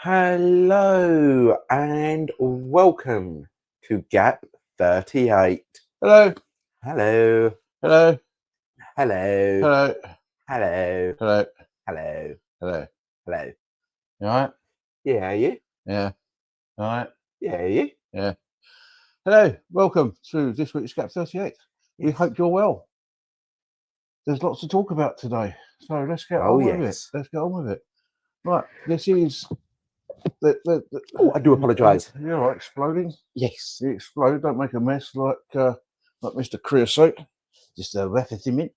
Hello and welcome to Gap 38. Hello. Hello. Hello. Hello. Hello. Hello. Hello. Hello. Hello. Hello. You alright? Yeah, you? Yeah. Alright? Yeah, you? Yeah. Hello. Welcome to this week's Gap 38. We Yes. hope you're well. There's lots to talk about today. So let's get Oh, on with it. yes. Let's get on with it. Right. This is Oh, I do apologise. You're all right, exploding. Yes. You explode, don't make a mess like Mr. Creosote. Just a mint.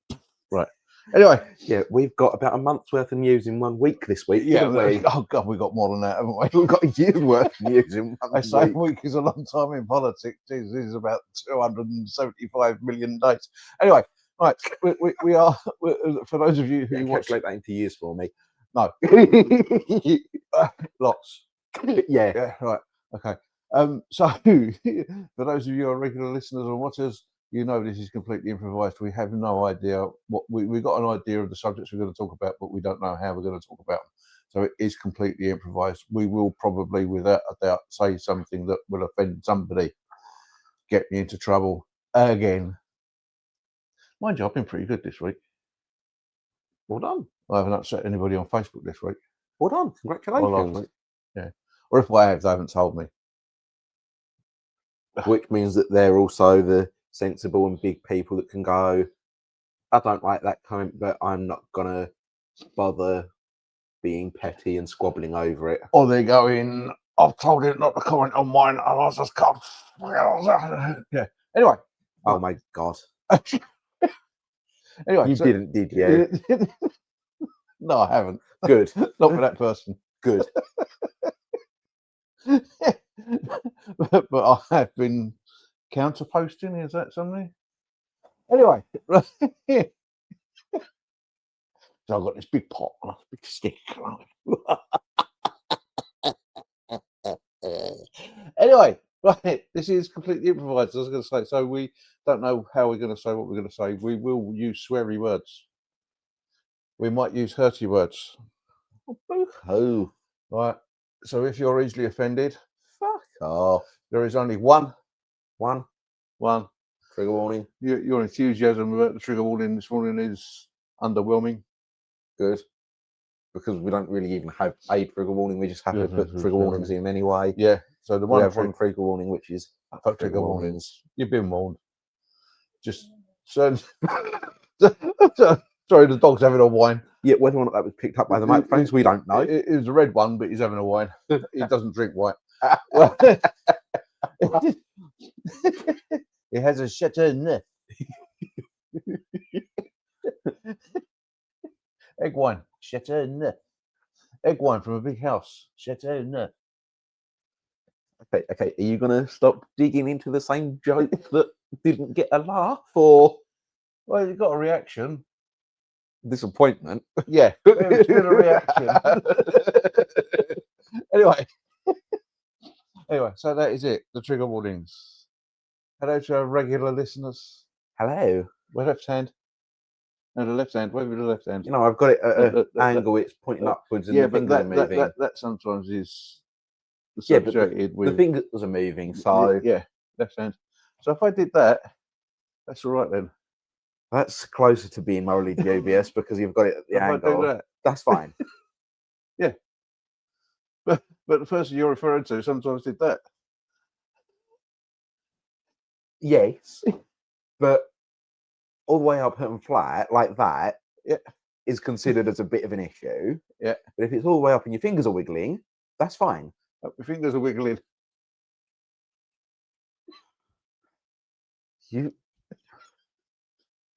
Right. Anyway. Yeah, we've got about a month's worth of news in 1 week this week. Yeah, haven't we? oh God, we got more than that, haven't we? We've got a year's worth of news in 1 They say week. a week is a long time in politics. This is about 275 million days. Anyway, right, we are, for those of you who watch... Calculate that into years for me. No. Lots. Yeah. Yeah, right. Okay. So, for those of you who are regular listeners and watchers, you know this is completely improvised. We have no idea what... we got an idea of the subjects we're going to talk about, but we don't know how we're going to talk about them. So it is completely improvised. We will probably, without a doubt, say something that will offend somebody, get me into trouble again. Mind you, I've been pretty good this week. Well done. I haven't upset anybody on Facebook this week. Well done. Congratulations. Yeah. Or if I have, they haven't told me. Which means that they're also the sensible and big people that can go, I don't like that comment, but I'm not going to bother being petty and squabbling over it. Or they're going, I've told him not to comment on mine, and I just can't. Yeah. Anyway. Oh my God. Anyway. You didn't, did you? No, I haven't. Good. Not for that person. Good. But I have been counterposting. Is that something? Anyway. So I've got this big pot and a big stick. Anyway, right, this is completely improvised, I was going to say. So we don't know how we're going to say what we're going to say. We will use sweary words. We might use hurty words. Oh. Right. So if you're easily offended, fuck off. There is only one. Trigger warning. Your enthusiasm about the trigger warning this morning is underwhelming. Good. Because we don't really even have a trigger warning. We just have to put trigger warnings in anyway. Yeah. So we have one trigger warning, which is trigger warnings. You've been warned. Just so. Sorry, the dog's having a whine. Yeah, whether or not that was picked up by the microphones, we don't know. It was a red one, but he's having a whine. He doesn't drink white. He has a Chateau Neuf. Egg wine, Chateau Neuf. Egg wine from a big house, Chateau Neuf. Okay. Are you going to stop digging into the same joke that didn't get a laugh, or? Well, you got a reaction. Disappointment. Yeah, it's been a reaction. Anyway, so that is it. The trigger warnings. Hello to our regular listeners. Hello. My left hand. No, the left hand. Wave with the left hand. You know, I've got it at an angle. It's pointing upwards, and the fingers are moving. That sometimes is associated with the fingers are moving. So yeah, left hand. So if I did that, that's all right then. That's closer to being morally dubious because you've got it at the angle. That's fine. Yeah. But the person you're referring to sometimes did that. Yes. But all the way up and flat like that, is considered as a bit of an issue. Yeah. But if it's all the way up and your fingers are wiggling, that's fine. Your fingers are wiggling.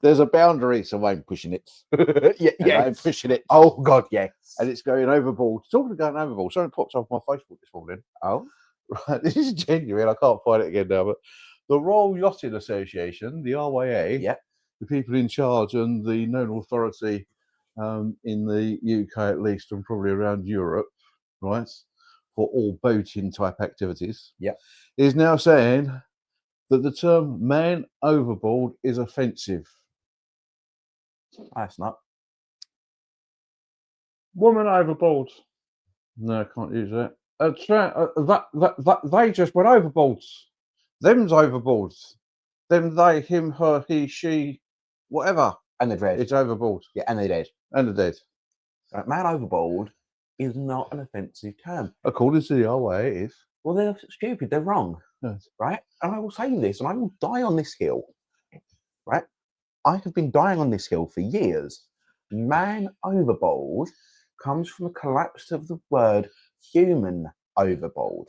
There's a boundary, so I'm pushing it. Yeah, I'm pushing it. Oh God, yes. And it's going overboard. Talking of going overboard, something popped off my Facebook this morning. Oh, right. This is genuine. I can't find it again now. But the Royal Yachting Association, the RYA, the people in charge and the known authority in the UK at least, and probably around Europe, right, for all boating type activities, is now saying that the term "man overboard" is offensive. That's not. Woman overboard. No, I can't use that. they just went overboard. Them's overboard. Them, they, him, her, he, she, whatever. And they're dead. It's overboard. Yeah, and they're dead. And they're dead. Right, man overboard is not an offensive term. According to the old way, it is. Well, they're stupid. They're wrong. Yes. Right? And I will say this, and I will die on this hill. Right? I have been dying on this hill for years. Man overboard comes from a collapse of the word human overboard.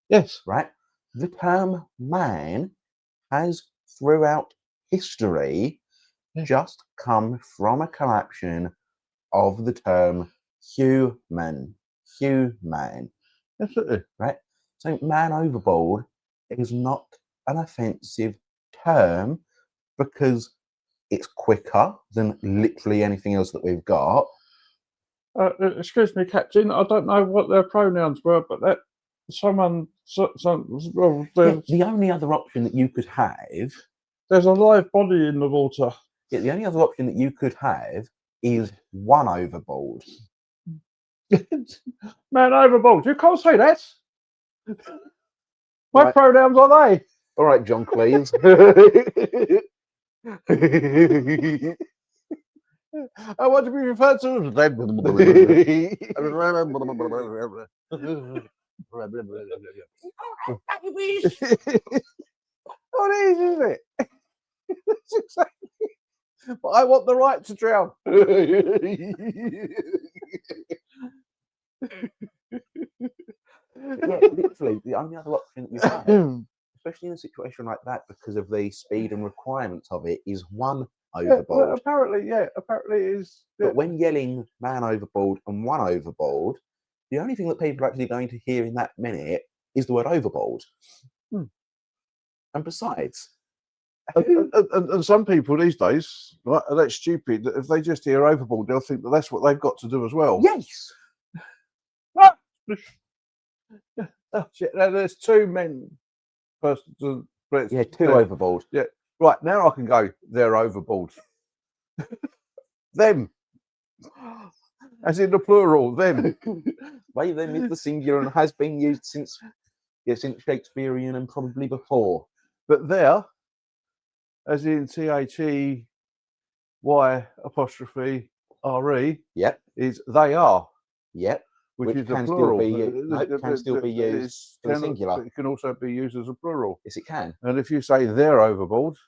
Yes. Right? The term man has throughout history just come from a collapsion of the term human. Human. Absolutely. Right? So man overboard is not an offensive term because it's quicker than literally anything else that we've got. Excuse me, Captain. I don't know what their pronouns were, but that someone. Well, The only other option that you could have. There's a live body in the water. Yeah, the only other option that you could have is one overboard. Man overboard. You can't say that. My Right. pronouns are they. All right, John Cleese. I want to be referred to as them. What is it? That's exactly. But I want the right to drown. Yeah, literally, the only other option that you have, especially in a situation like that, because of the speed and requirements of it, is one overboard. Well, apparently it is. But when yelling man overboard and one overboard, the only thing that people are actually going to hear in that minute is the word overboard. And besides, and some people these days, right, are that stupid that if they just hear overboard, they'll think that that's what they've got to do as well. yes. Oh, shit. Now there's two men. Yeah, two overboard. Yeah. Right, now I can go, they're overboard. Them. As in the plural, them. They them is the singular and has been used since Shakespearean and probably before. But there, as in THEY apostrophe RE, Yep. is they are. Yep. Which is can a plural. Can still be used for the singular. It can also be used as a plural. Yes, it can. And if you say they're overboard,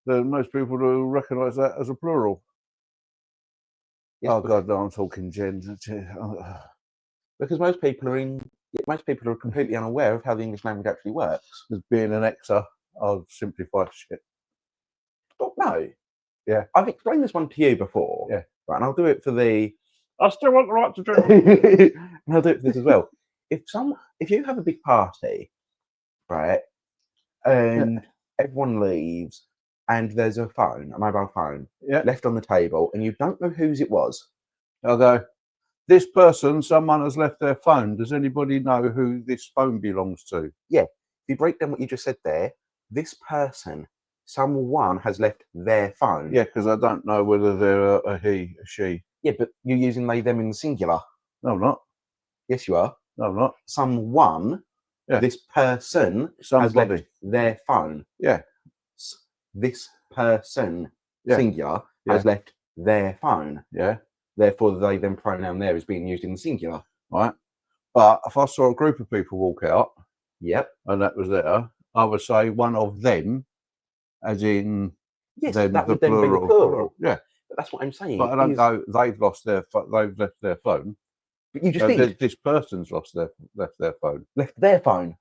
then most people will recognise that as a plural. Yes, oh God, no, I'm talking gender. Because most people are completely unaware of how the English language actually works. As being an exer, I'll simplify shit. Oh, no. Yeah. I've explained this one to you before. Yeah. Right, and I'll do it for the. I still want the right to do it. And I'll do it for this as well. If you have a big party, right, and everyone leaves, and there's a mobile phone, left on the table, and you don't know whose it was. I'll go, this person, someone has left their phone. Does anybody know who this phone belongs to? Yeah. If you break down what you just said there, this person, someone has left their phone. Yeah, because I don't know whether they're a he, a she. Yeah, but you're using they, them in the singular. No, I'm not. Yes, you are. No, I'm not. Someone, this person, has left their phone. Yeah. This person, singular, has left their phone. Yeah. Therefore, the they, them pronoun there is being used in the singular. Right. But if I saw a group of people walk out, and that was there, I would say one of them, as in them, that the would then be the plural. Yeah. But that's what I'm saying. But I don't know, they've left their phone. But you just did. This person's left their phone. Left their phone.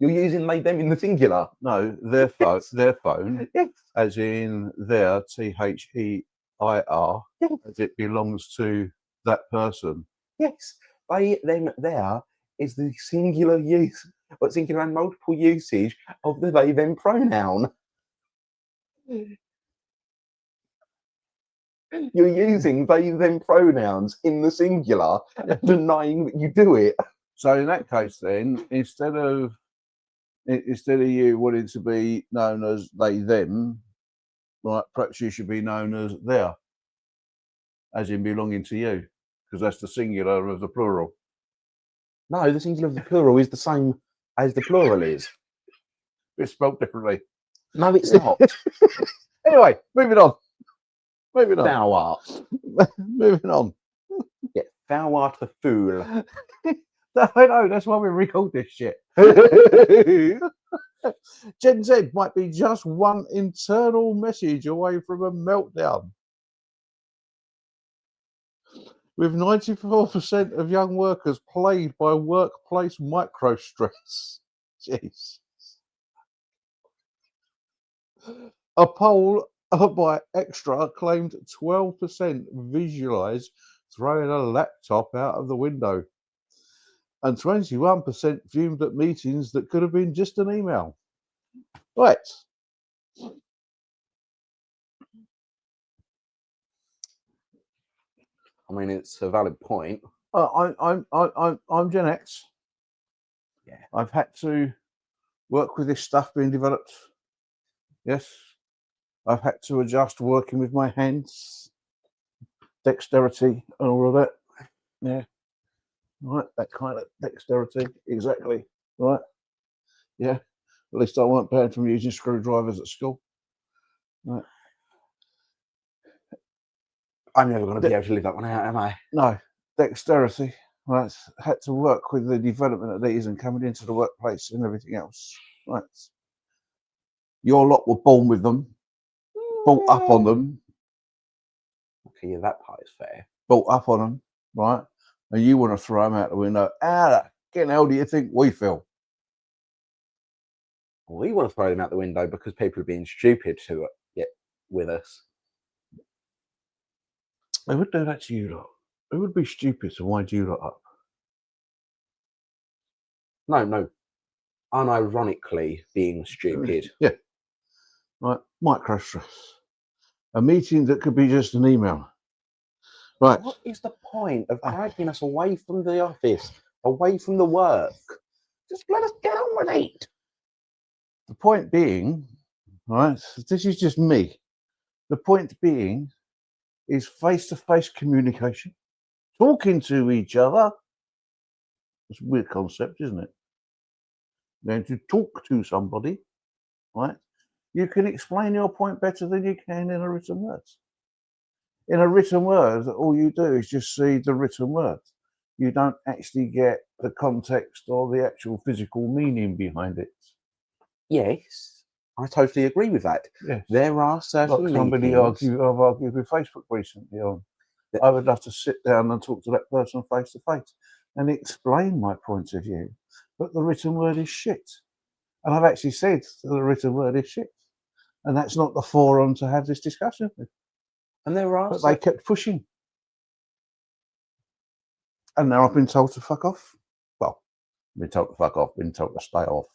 You're using they, them in the singular. No, their phone. Their phone. Yes. As in their THEIR. Yes. As it belongs to that person. Yes. They, them, there is the singular use, but singular and multiple usage of the they, them pronoun. You're using they, them pronouns in the singular and denying that you do it. So in that case, then, instead of you wanting to be known as they, them, right, perhaps you should be known as their, as in belonging to you, because that's the singular of the plural. No, the singular of the plural is the same as the plural is. It's spelled differently. No, it's not. Anyway, moving on. Moving on. Thou art. Moving on. Yeah, thou art a fool. I know, that's why we record this shit. Gen Z might be just one internal message away from a meltdown. With 94% of young workers plagued by workplace microstress. Jeez. A poll by Extra claimed 12% visualised throwing a laptop out of the window, and 21% fumed at meetings that could have been just an email. Right. I mean, it's a valid point. I'm Gen X. Yeah. I've had to work with this stuff being developed. Yes. I've had to adjust working with my hands, dexterity, and all of that. Yeah. Right. That kind of dexterity. Exactly. Right. Yeah. At least I weren't banned from using screwdrivers at school. Right. I'm never going to be able to live that one out, am I? No. Dexterity. Right. Had to work with the development of these and coming into the workplace and everything else. Right. Your lot were born with them, brought up on them. Okay, yeah, that part is fair. Brought up on them, right? And you want to throw them out the window. How the hell do you think we feel? We want to throw them out the window because people are being stupid to get with us. They would do that to you lot. It would be stupid to wind you lot up. No. Unironically being stupid. Yeah. Right. Microstress. A meeting that could be just an email. Right. What is the point of dragging us away from the office, away from the work? Just let us get on with it. The point being, right, this is just me. The point being is face-to-face communication, talking to each other. It's a weird concept, isn't it? Going to talk to somebody, right? You can explain your point better than you can in a written word. In a written word, all you do is just see the written word. You don't actually get the context or the actual physical meaning behind it. Yes, I totally agree with that. Yes. There are certain Like somebody meetings. I've argued with Facebook recently on. I would love to sit down and talk to that person face to face and explain my point of view, but the written word is shit. And I've actually said the written word is shit. And that's not the forum to have this discussion with. And there are But they kept pushing. And now I've been told to fuck off. Well, been told to fuck off, been told to stay off.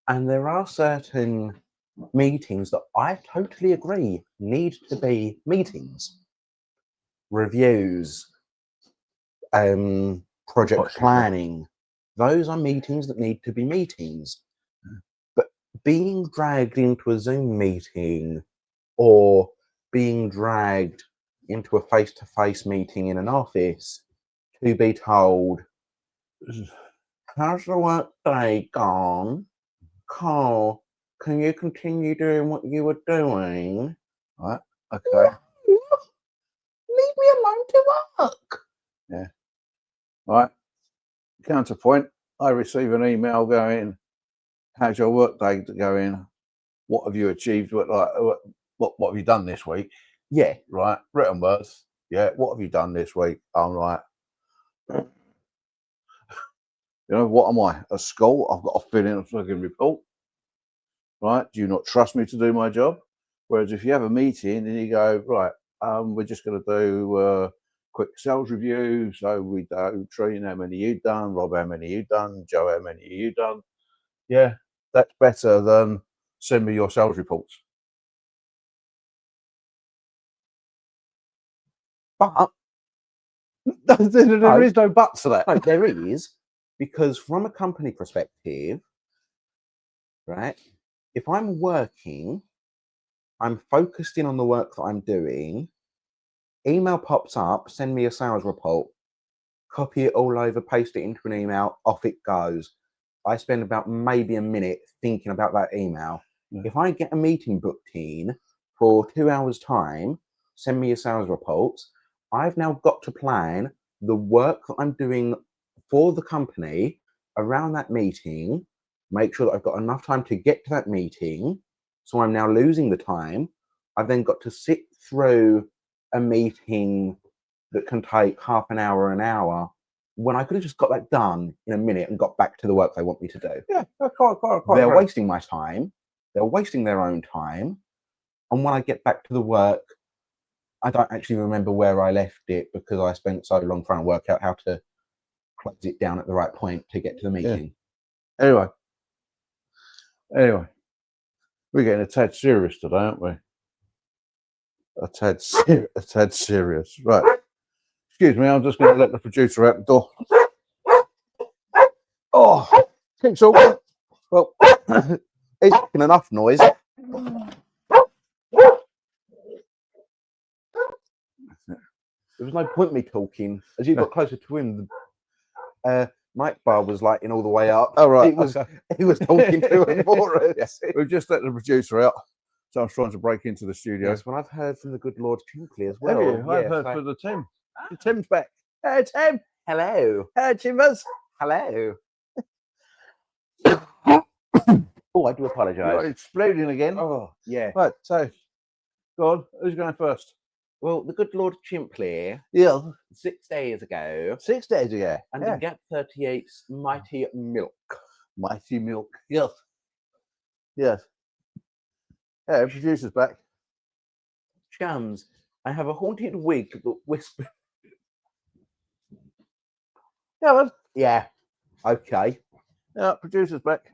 And there are certain meetings that I totally agree need to be meetings. Reviews, project planning. Those are meetings that need to be meetings. But being dragged into a Zoom meeting or being dragged into a face-to-face meeting in an office to be told, how's the work day gone? Carl, can you continue doing what you were doing? Right, okay. Leave me alone to work. Yeah. Right. Counterpoint, I receive an email going, how's your work day going? What have you achieved? What have you done this week? Yeah. Right. Written words. Yeah. What have you done this week? I'm like, you know, what am I? A school? I've got to fill in a fucking report. Right. Do you not trust me to do my job? Whereas if you have a meeting and you go, right, we're just going to do a quick sales review. So we do, Trina, how many you done? Rob, how many you done? Joe, how many you done? Yeah, that's better than send me your sales reports. But there is no but to that. No, there is, because from a company perspective, right, if I'm working, I'm focused in on the work that I'm doing, email pops up, send me a sales report. copy it all over, paste it into an email, off it goes. I spend about maybe a minute thinking about that email. Yeah. If I get a meeting booked in for 2 hours' time, send me your sales reports, I've now got to plan the work that I'm doing for the company around that meeting, make sure that I've got enough time to get to that meeting. So I'm now losing the time. I've then got to sit through a meeting that can take half an hour, when I could have just got that done in a minute and got back to the work they want me to do. Yeah, quite They're right. wasting my time. They're wasting their own time. And when I get back to the work, I don't actually remember where I left it because I spent so long trying to work out how to close it down at the right point to get to the meeting. Anyway, we're getting a tad serious today, aren't we? A tad serious. Right. Excuse me, I'm just going to let the producer out the door. Oh, keeps talking. Well, it's making enough noise. There was no point me talking. As you got closer to him, the mic bar was lighting all the way up. Oh, right. He was talking to him for us. Yes. We've just let the producer out. So I was trying to break into the studio. Yes, well, I've heard from the good Lord Chinkley as well. Have you? I've heard from the Tim. Tim's back. Hey, Tim. Hello. Hey, Timbers. Hello. Oh, I do apologise. You're exploding again. Oh, yeah. Right, so, go on. Who's going first? Well, the good Lord Chinkley, Yeah. 6 days ago, 6 days ago. under Gap 38's Mighty Milk. Mighty Milk. Yes. Yes. Yeah, producer's back. Chums, I have a haunted wig that whispers. Yeah, man. Yeah. Okay. Yeah, producer's back.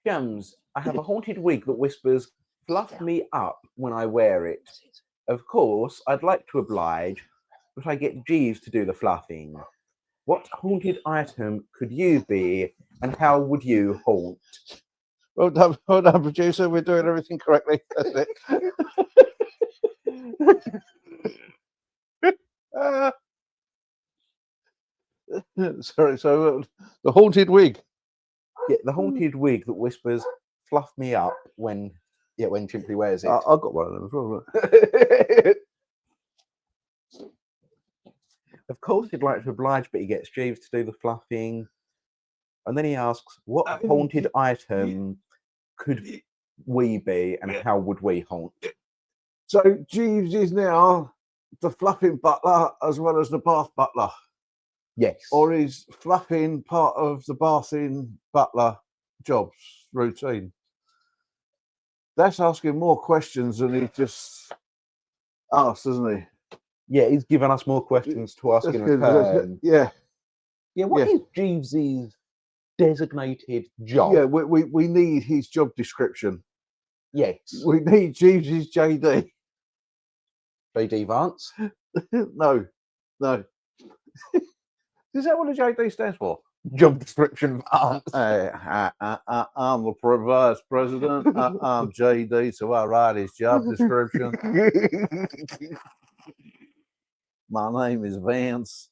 Chums, I have a haunted wig that whispers, fluff me up when I wear it. Of course, I'd like to oblige, but I get Jeeves to do the fluffing. What haunted item could you be, and how would you haunt? Well done, producer. We're doing everything correctly. That's it. Sorry, so the haunted wig. Yeah, the haunted wig that whispers, fluff me up when Chinkley wears it. I've got one of them as well. Look. Of course, he'd like to oblige, but he gets Jeeves to do the fluffing. And then he asks, what haunted item could we be, and how would we haunt? So Jeeves is now the fluffing butler as well as the bath butler. Yes. Or is fluffing part of the bathing butler jobs routine? That's asking more questions than he just asked, isn't he? Yeah, he's given us more questions to ask in return. Yeah. Yeah, what is Jeeves's designated job? Yeah, we need his job description. Yes. We need Jeeves's JD. JD Vance? No. Is that what a JD stands for? Job description Vance. I'm the vice president. I'm JD, so I write his job description. My name is Vance.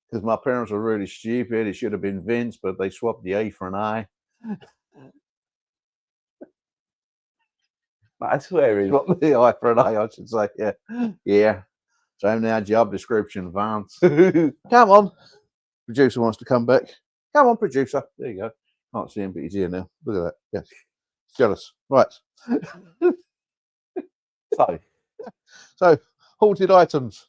Because my parents were really stupid. It should have been Vince, but they swapped the A for an I. I swear he's Swapped the I for an A, I should say. Yeah. So now job description, Vance. Come on. Producer wants to come back. Come on, producer. There you go. Can't see him, but he's here now. Look at that. Yes. Jealous. Right. So haunted items.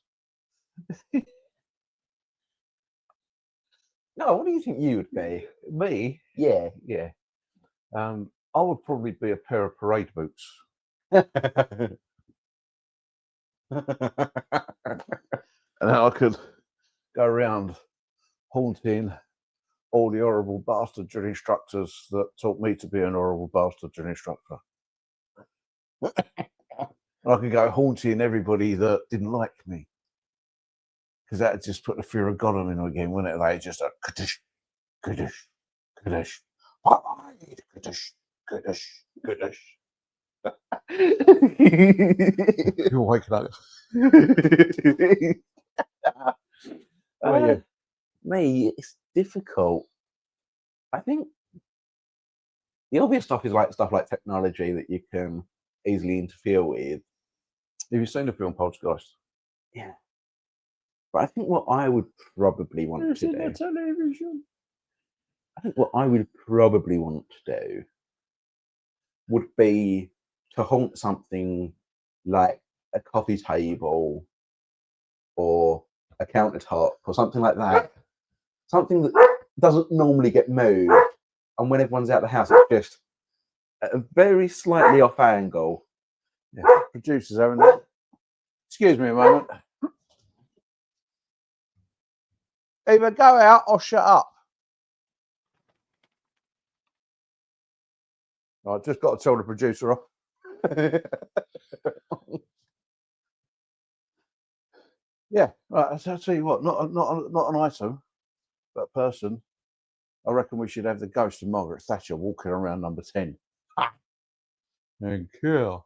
No, what do you think you would be? Me? Yeah. I would probably be a pair of parade boots. And I could go around haunting all the horrible bastard drill instructors that taught me to be an horrible bastard drill instructor. I could go haunting everybody that didn't like me. Because that would just put the fear of God on them again, wouldn't it? They just a kaddish, kaddish, kaddish, kaddish, kaddish, kaddish. You're waking up. about you? Me, it's difficult. I think the obvious stuff is like stuff like technology that you can easily interfere with. Have you seen the film Poltergeist? Yeah. But I think what I would probably want to do, television. I think what I would probably want to do would be to haunt something like a coffee table or a countertop or something like that. Something that doesn't normally get moved. And when everyone's out the house, it's just at a very slightly off angle. Yeah. Producers, haven't they? Excuse me a moment. Either go out or shut up. I've just got to tell the producer off. Yeah, right. So I'll tell you what, not an item, but a person. I reckon we should have the ghost of Margaret Thatcher walking around number 10. And Keir,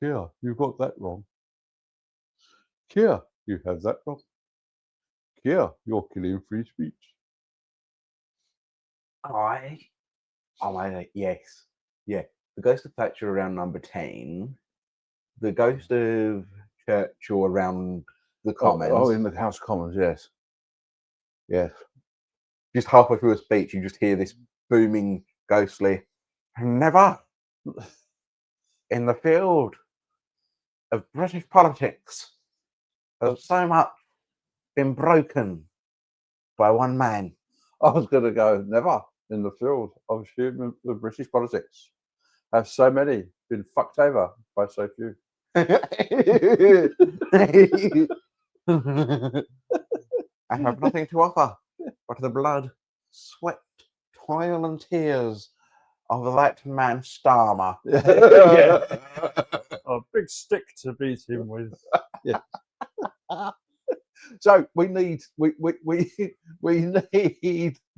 you got that wrong. Keir, you have that wrong. Keir, you're killing free speech. Yes. Yeah. The ghost of Thatcher around number 10. The ghost of Churchill around the Commons. Oh, in the House of Commons, yes. Yes. Just halfway through a speech, you just hear this booming, ghostly, never in the field of British politics has so much been broken by one man. I was going to go, never in the field of the British politics have so many been fucked over by so few. I have nothing to offer but the blood, sweat, toil, and tears of that man Starmer. A big stick to beat him with. Yeah. So we need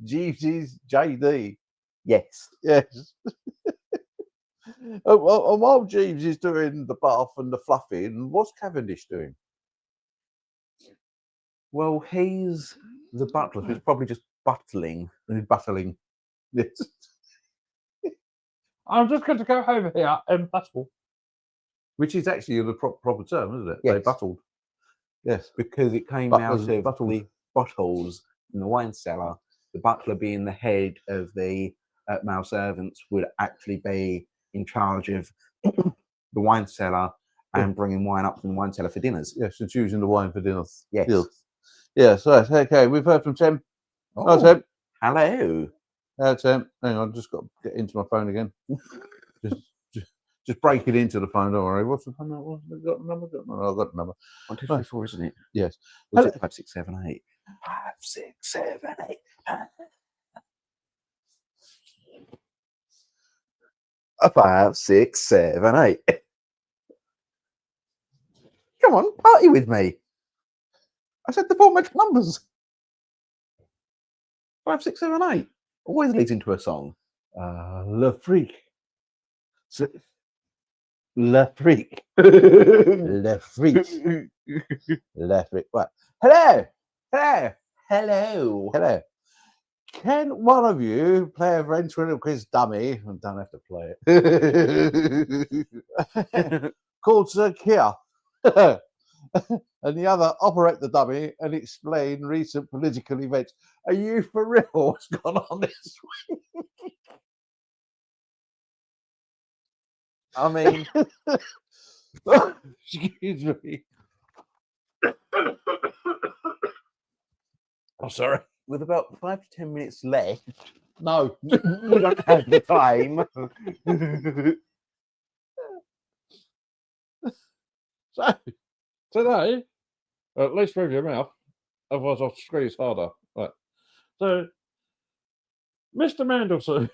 Jeeves's JD. Yes. Yes. Well, while Jeeves is doing the bath and the fluffing, what's Cavendish doing? Well, he's the butler, who's probably just buttling. He's battling. Yes. I'm just going to go over here and battle. Which is actually the proper term, isn't it? Yes. They battled. Yes. Because it came Butlers out of battled. the bottles in the wine cellar. The butler, being the head of the male servants, would actually be in charge of the wine cellar and bringing wine up from the wine cellar for dinners. Yes, and choosing the wine for dinner. Yes. Yes, right. Okay, we've heard from Tim. Oh, Tim. hello. Hello, Tim. Hang on, I've just got to get into my phone again. just break it into the phone, don't worry. What's the phone number? Got the number? No, I've got the number. 1, 2, 3, 4, isn't it? Yes. Was it 5, 6, 7, 8? 5, 6, 7, 8. 5, 6, 7, 8. Come on, party with me. I said the 4 magic numbers. 5, 6, 7, 8. Always leads into a song. Le Freak. Le Freak. Le Freak. Le Freak. Right. Hello. Hello. Hello. Hello. Can one of you play a ventriloquist dummy? I don't have to play it. Called Sir Keir. And the other operate the dummy and explain recent political events. Are you for real? What's gone on this week? I mean, excuse me. I'm sorry. with about 5 to 10 minutes left, No, we don't have the time. So, today, at least move your mouth, otherwise I'll squeeze harder. Right. So, Mr. Mandelson,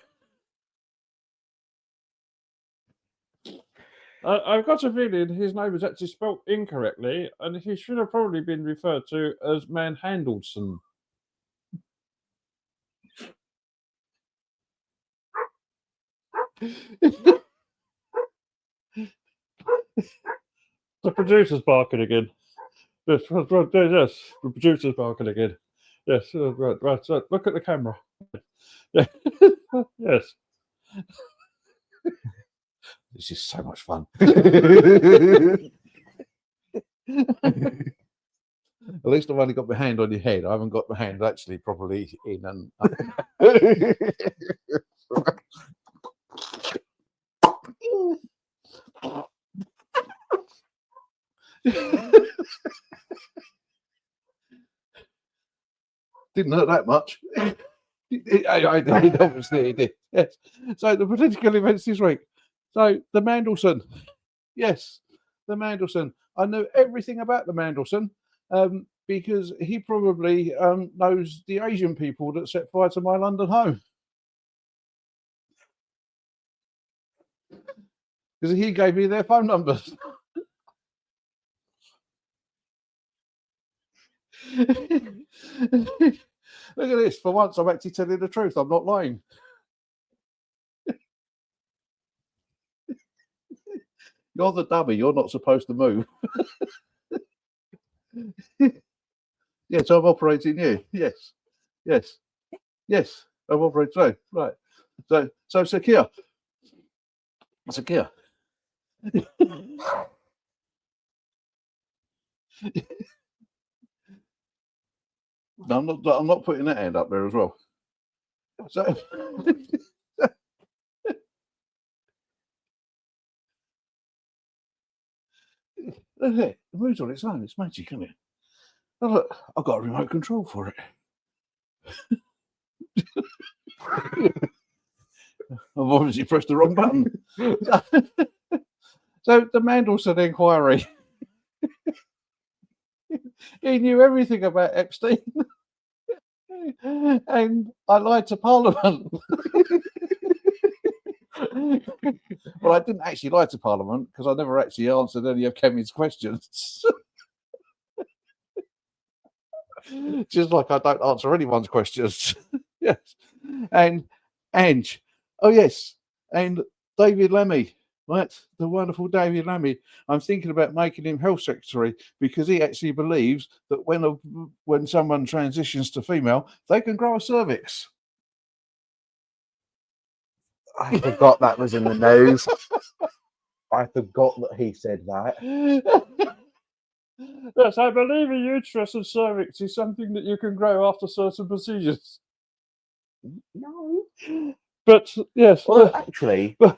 I've got a feeling his name is actually spelt incorrectly, and he should have probably been referred to as Mandelson. The producer's barking again. Yes, right, yes. The producer's barking again. Yes, right. So look at the camera. Yeah. Yes. This is so much fun. At least I've only got my hand on your head. I haven't got my hand actually properly in and up. Didn't hurt that much. I did, obviously it did. Yes. So the political events this week. So the Mandelson. Yes, the Mandelson. I know everything about the Mandelson because he probably knows the Asian people that set fire to my London home. Because he gave me their phone numbers. Look at this. For once, I'm actually telling the truth. I'm not lying. You're the dummy. You're not supposed to move. Yes, I'm operating you. Yes. Yes. Yes. I'm operating. So, right. So secure. Secure. No, I'm not putting that hand up there as well. So look at it. It moves on its own. It's magic, isn't it? Oh, look, I've got a remote control for it. I've obviously pressed the wrong button. So the Mandelson inquiry. He knew everything about Epstein. And I lied to Parliament. Well, I didn't actually lie to Parliament because I never actually answered any of Kevin's questions. Just like I don't answer anyone's questions. Yes. And oh yes, and David Lammy, right? The wonderful David Lammy. I'm thinking about making him health secretary because he actually believes that when someone transitions to female, they can grow a cervix. I forgot that was in the news. I forgot that he said that. Yes, I believe a uterus and cervix is something that you can grow after certain procedures. No. But yes, Well, actually, no.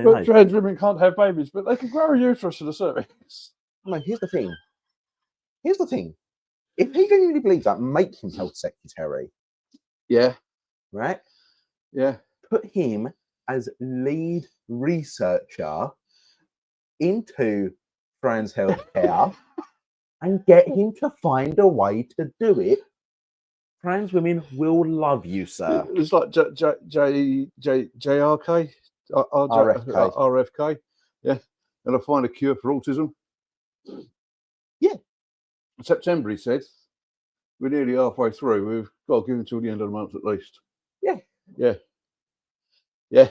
but trans women can't have babies, but they can grow a uterus and a cervix. No, here's the thing. If he genuinely believes that, make him health secretary. Yeah. Right? Yeah. Put him as lead researcher into trans healthcare and get him to find a way to do it. Trans women will love you, sir. It's like JRK, RFK. Yeah. And I find a cure for autism. Yeah. September, he said. We're nearly halfway through. We've got to give him till the end of the month at least. Yeah. Yeah. Yeah.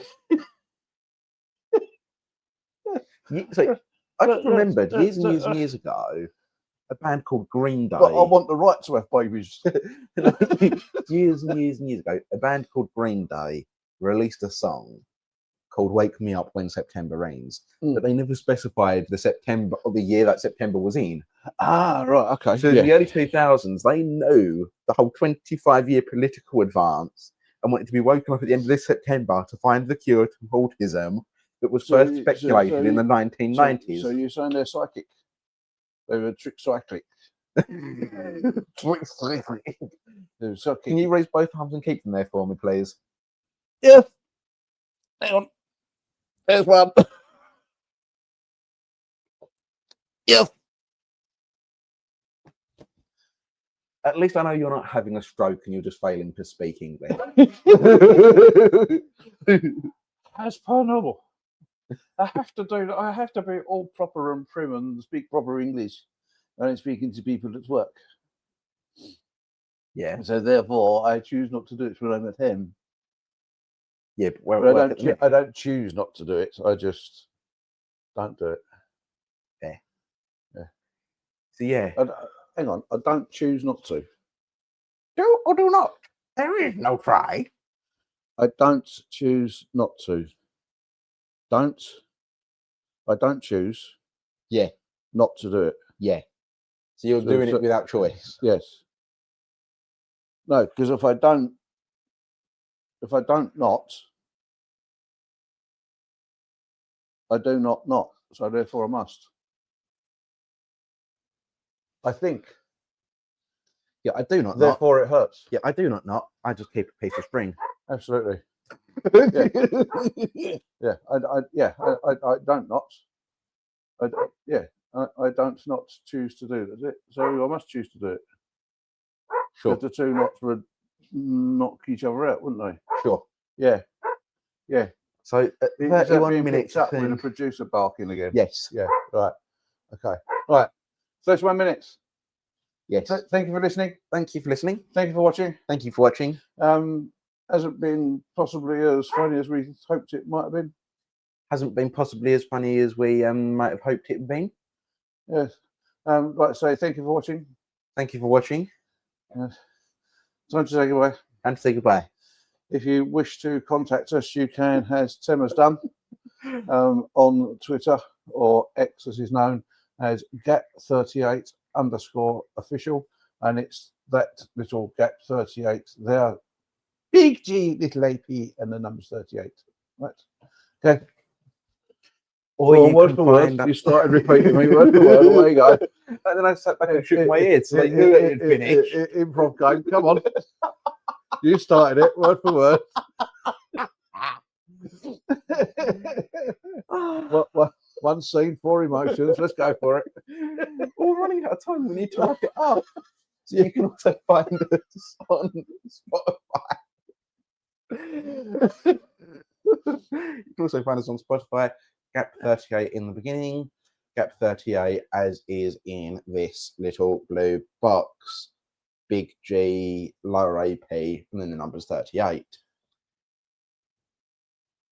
So I just remembered years and years and years ago a band called Green Day. But I want the right to have babies. Years and years and years ago, a band called Green Day released a song called "Wake Me Up When September Rains," but they never specified the September or the year that September was in. Ah, right, okay. So in the early 2000s, they knew the whole 25-year political advance and wanted to be woken up at the end of this September to find the cure to autism that was first speculated in the 1990s. So you're saying they're psychic? They were trick psychic. Can you raise both arms and keep them there for me, please? Yeah. Hang on. There's one. Yeah. At least I know you're not having a stroke and you're just failing to speak English. As per normal. I have to be all proper and prim and speak proper English when I'm speaking to people at work. Yeah. So therefore, I choose not to do it when I'm at home. Yeah, but I don't choose not to do it. I just don't do it. Yeah. Yeah. So yeah, Hang on, I don't choose not to. do or do not. There is no try. I don't choose not to. I don't choose Yeah, not to do it. yeah. So you're So- doing so- it without choice. Yes. No, because if I don't not, I do not. So therefore I must. I think. Yeah, I do not. Therefore it hurts. Yeah, I do not. I just keep a piece of string. Absolutely. Yeah. Yeah. I don't not. I don't not choose to do it. So I must choose to do it. Sure. Because the two knots would knock each other out, wouldn't they? Sure. Yeah. Yeah. So at Is that 31 being minutes. picked up with the producer barking again? Yes. Yeah. Right. Okay. Right. 31 minutes. Yes. Thank you for listening. Thank you for listening. Thank you for watching. Thank you for watching. Hasn't been possibly as funny as we hoped it might have been. Hasn't been possibly as funny as we might have hoped it would been. Yes. Like I say, thank you for watching. Thank you for watching. Yes. Time to say goodbye. And say goodbye. If you wish to contact us, you can, as Tim has done, on Twitter, or X as is known as gap38_official, and it's that little gap38 there, big G, little AP, and the number's 38. Right. Okay. Or Well, you word can for word, find that. you started repeating me word for word. Away you go. And then I sat back and shook my ears so they knew that you'd finished. Improv game, come on. You started it, word for word. One scene, 4 emotions. Let's go for it. We're running out of time. We need to wrap it up. So you can also find us on Spotify. You can also find us on Spotify. Gap38 in the beginning. Gap38 as is in this little blue box. Big G, lower AP, and then the number's 38.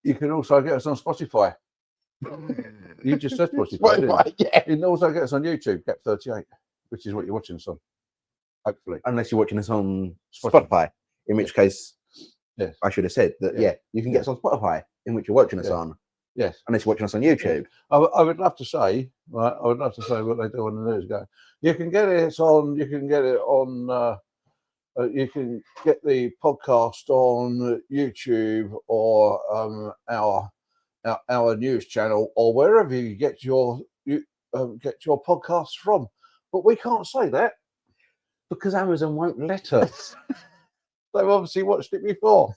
You can also get us on Spotify. You just said Spotify, didn't Spotify, yeah. you? You can also get us on YouTube, Gap38, which is what you're watching us on. Hopefully. Unless you're watching us on Spotify, in which case, yes, I should have said that, Yeah. you can get us on Spotify, in which you're watching us Yeah. on. Yes. Unless you're watching us on YouTube. I would love to say, right? I would love to say what they do on the news. Go. You can get it on. You can get it on. You can get the podcast on YouTube or our news channel or wherever you get your podcasts from. But we can't say that Because Amazon won't let us. they've obviously watched it before.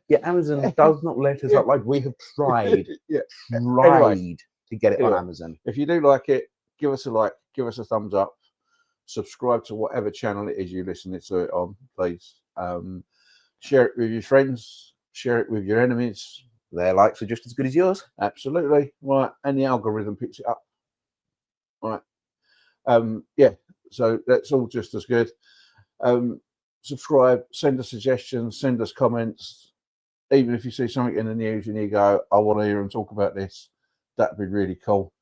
Yeah, Amazon does not let us up. Like, we have tried Yeah. to get it on Anyway. Amazon. If you do like it, give us a like, give us a thumbs up, subscribe to whatever channel it is you listen to it on, please. Share it with your friends, share it with your enemies. Their likes are just as good as yours. Absolutely. Right. And the algorithm picks it up. Right. Yeah. So that's all just as good. Subscribe, send us suggestions, send us comments. Even if you see something in the news and you go, I want to hear them talk about this, that'd be really cool.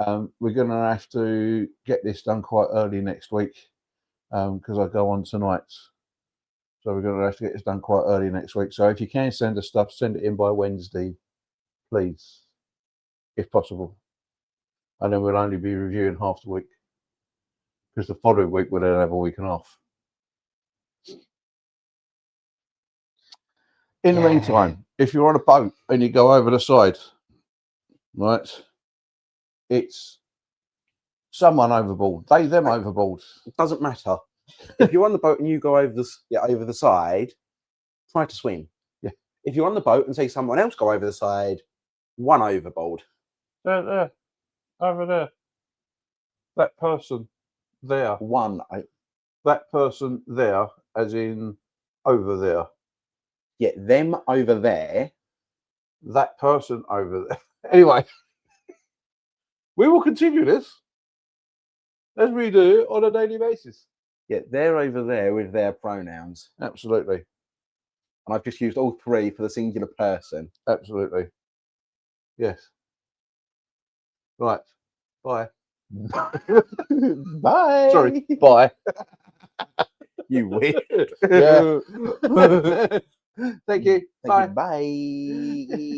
We're going to have to get this done quite early next week because I go on tonight. So we're going to have to get this done quite early next week. So if you can send us stuff, send it in by Wednesday, please, if possible. And then we'll only be reviewing half the week because the following week we'll then have a week and a half. In the meantime, if you're on a boat and you go over the side, right, it's someone overboard. They, them overboard. It doesn't matter. If you're on the boat and you go over the side, try to swim. Yeah. If you're on the boat and see someone else go over the side, one overboard. There, over there. That person there. That person there, as in over there. Yeah, them over there. That person over there. Anyway, we will continue this as we do on a daily basis. Yeah, they're over there with their pronouns. Absolutely. And I've just used all three for the singular person. Absolutely. Yes. Right. Bye. Bye. Sorry, bye. You win. Yeah. Thank you. Thank Bye. you. Bye.